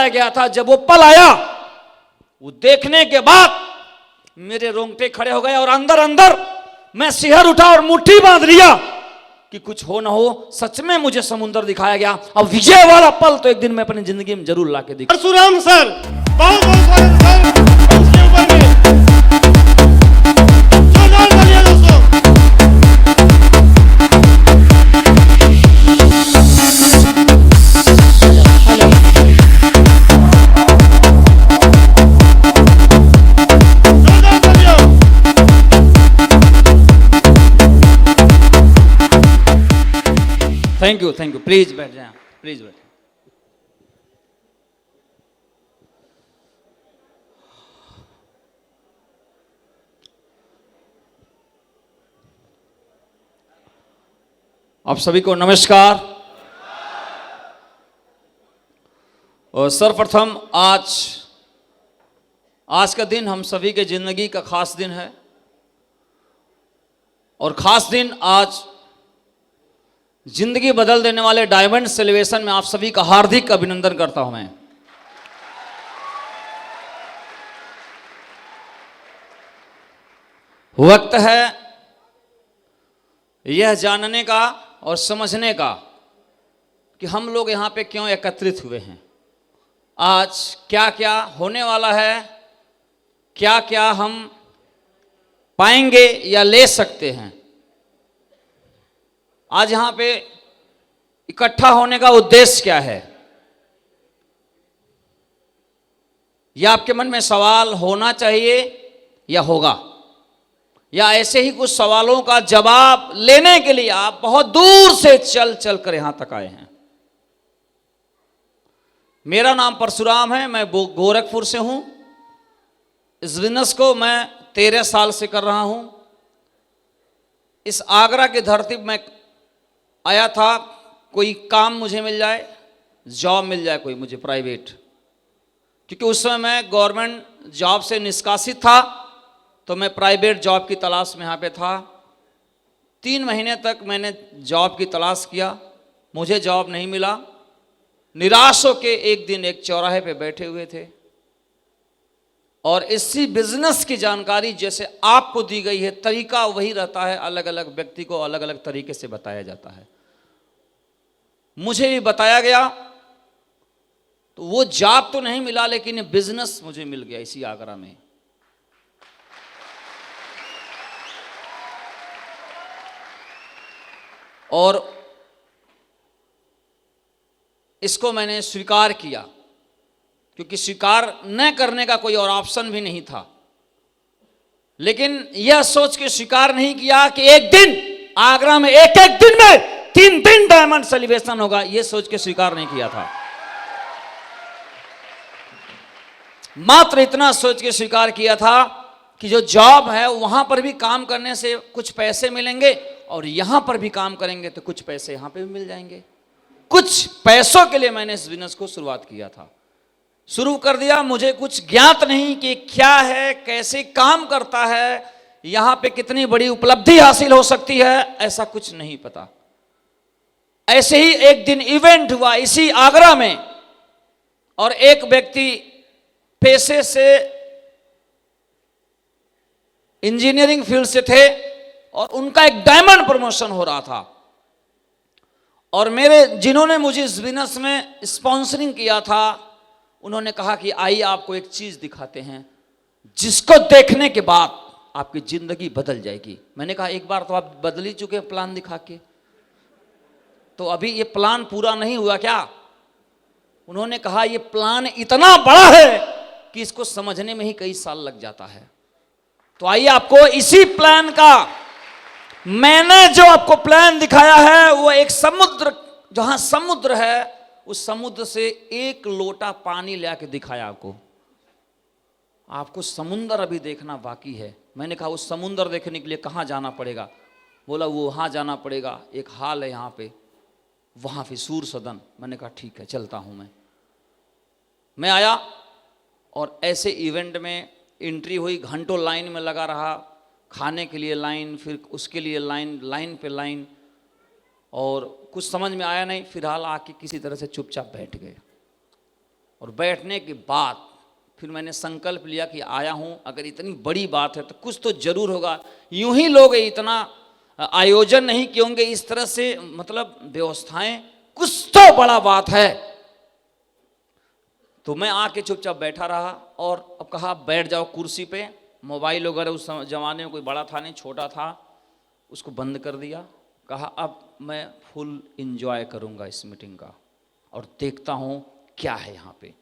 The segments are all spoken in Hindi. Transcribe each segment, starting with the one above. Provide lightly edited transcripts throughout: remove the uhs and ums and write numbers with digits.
बताया गया था, जब वो पल आया, वो देखने के बाद मेरे रोंगटे खड़े हो गए और अंदर अंदर मैं सिहर उठा और मुट्ठी बांध लिया कि कुछ हो ना हो, सच में मुझे समुद्र दिखाया गया। अब विजय वाला पल तो एक दिन मैं अपनी जिंदगी में जरूर लाके दिखा। परशुराम सर, बहुत बहुत स्वागत सर, उसके ऊपर में जोरदार तालियां दोस्तों। जोरदार तालियां। थैंक यू, प्लीज बैठ जाए, प्लीज बैठ। आप सभी को नमस्कार। और सर्वप्रथम आज का दिन हम सभी के जिंदगी का खास दिन है, और खास दिन आज जिंदगी बदल देने वाले डायमंड सेलिब्रेशन में आप सभी का हार्दिक अभिनंदन करता हूं मैं। वक्त है यह जानने का और समझने का कि हम लोग यहां पे क्यों एकत्रित हुए हैं, आज क्या क्या होने वाला है, क्या क्या हम पाएंगे या ले सकते हैं। आज यहां पे इकट्ठा होने का उद्देश्य क्या है, यह आपके मन में सवाल होना चाहिए या होगा, या ऐसे ही कुछ सवालों का जवाब लेने के लिए आप बहुत दूर से चल कर यहां तक आए हैं। मेरा नाम परशुराम है, मैं गोरखपुर से हूं। इस बिजनेस को मैं 13 साल से कर रहा हूं। इस आगरा की धरती पर मैं आया था, कोई काम मुझे मिल जाए, जॉब मिल जाए कोई मुझे प्राइवेट, क्योंकि उस समय मैं गवर्नमेंट जॉब से निष्कासित था, तो मैं प्राइवेट जॉब की तलाश में यहाँ पे था। 3 महीने तक मैंने जॉब की तलाश किया, मुझे जॉब नहीं मिला। निराश होकर एक दिन एक चौराहे पे बैठे हुए थे, और इसी बिजनेस की जानकारी जैसे आपको दी गई है, तरीका वही रहता है, अलग अलग व्यक्ति को अलग अलग तरीके से बताया जाता है। मुझे भी बताया गया, तो वो जॉब तो नहीं मिला, लेकिन बिजनेस मुझे मिल गया इसी आगरा में। और इसको मैंने स्वीकार किया, क्योंकि स्वीकार न करने का कोई और ऑप्शन भी नहीं था। लेकिन यह सोच के स्वीकार नहीं किया कि एक दिन आगरा में एक दिन में 3 दिन डायमंड सेलिब्रेशन होगा, यह सोच के स्वीकार नहीं किया था। मात्र इतना सोच के स्वीकार किया था कि जो जॉब है वहां पर भी काम करने से कुछ पैसे मिलेंगे, और यहां पर भी काम करेंगे तो कुछ पैसे यहां पे भी मिल जाएंगे। कुछ पैसों के लिए मैंने इस बिजनेस को शुरुआत किया था, शुरू कर दिया। मुझे कुछ ज्ञात नहीं कि क्या है, कैसे काम करता है, यहां पे कितनी बड़ी उपलब्धि हासिल हो सकती है, ऐसा कुछ नहीं पता। ऐसे ही एक दिन इवेंट हुआ इसी आगरा में, और एक व्यक्ति पेशे से इंजीनियरिंग फील्ड से थे, और उनका एक डायमंड प्रमोशन हो रहा था, और जिन्होंने मुझे इस बिजनेस में स्पॉन्सरिंग किया था, उन्होंने कहा कि आइए आपको एक चीज दिखाते हैं जिसको देखने के बाद आपकी जिंदगी बदल जाएगी। मैंने कहा एक बार तो आप बदल ही चुके प्लान दिखा के, तो अभी ये प्लान पूरा नहीं हुआ क्या? उन्होंने कहा ये प्लान इतना बड़ा है कि इसको समझने में ही कई साल लग जाता है। तो आइए आपको इसी प्लान का, मैंने जो आपको प्लान दिखाया है वो एक समुद्र, जहां समुद्र है उस समुद्र से 1 लोटा पानी ले आके दिखाया आपको। आपको समुद्र अभी देखना बाकी है। मैंने कहा उस समुद्र देखने के लिए कहाँ जाना पड़ेगा? बोला वो वहाँ जाना पड़ेगा, एक हाल है यहाँ पे, वहाँ पे सूर सदन। मैंने कहा ठीक है चलता हूँ मैं आया, और ऐसे इवेंट में एंट्री हुई, घंटों लाइन में लगा रहा, खाने के लिए लाइन, फिर उसके लिए लाइन, लाइन पे लाइन, और कुछ समझ में आया नहीं। फिलहाल आके किसी तरह से चुपचाप बैठ गए। और बैठने के बाद फिर मैंने संकल्प लिया कि आया हूँ, अगर इतनी बड़ी बात है तो कुछ तो जरूर होगा। यूं ही लोग इतना आयोजन नहीं किए होंगे, इस तरह से मतलब व्यवस्थाएं, कुछ तो बड़ा बात है। तो मैं आके चुपचाप बैठा रहा और अब कहा बैठ जाओ कुर्सी पे। मोबाइल वगैरह उस जमाने में कोई बड़ा था नहीं, छोटा था, उसको बंद कर दिया। कहा अब मैं फुल इंजॉय करूंगा इस मीटिंग का और देखता हूं क्या है यहाँ पे।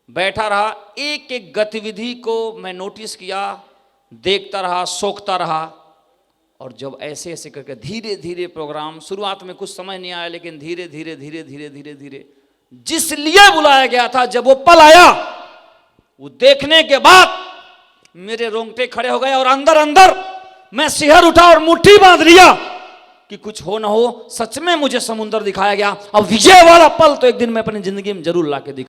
बैठा रहा, एक एक गतिविधि को मैं नोटिस किया, देखता रहा, सोखता रहा। और जब ऐसे ऐसे करके धीरे धीरे प्रोग्राम, शुरुआत में कुछ समझ नहीं आया, लेकिन धीरे धीरे धीरे धीरे धीरे धीरे जिस लिए बुलाया गया था, जब वो पल आया, वो देखने के बाद मेरे रोंगटे खड़े हो गए और अंदर अंदर मैं सिहर उठा और मुट्ठी बांध लिया कि कुछ हो ना हो, सच में मुझे समुंदर दिखाया गया। अब विजय वाला पल तो एक दिन मैं अपनी जिंदगी में जरूर लाके दिखा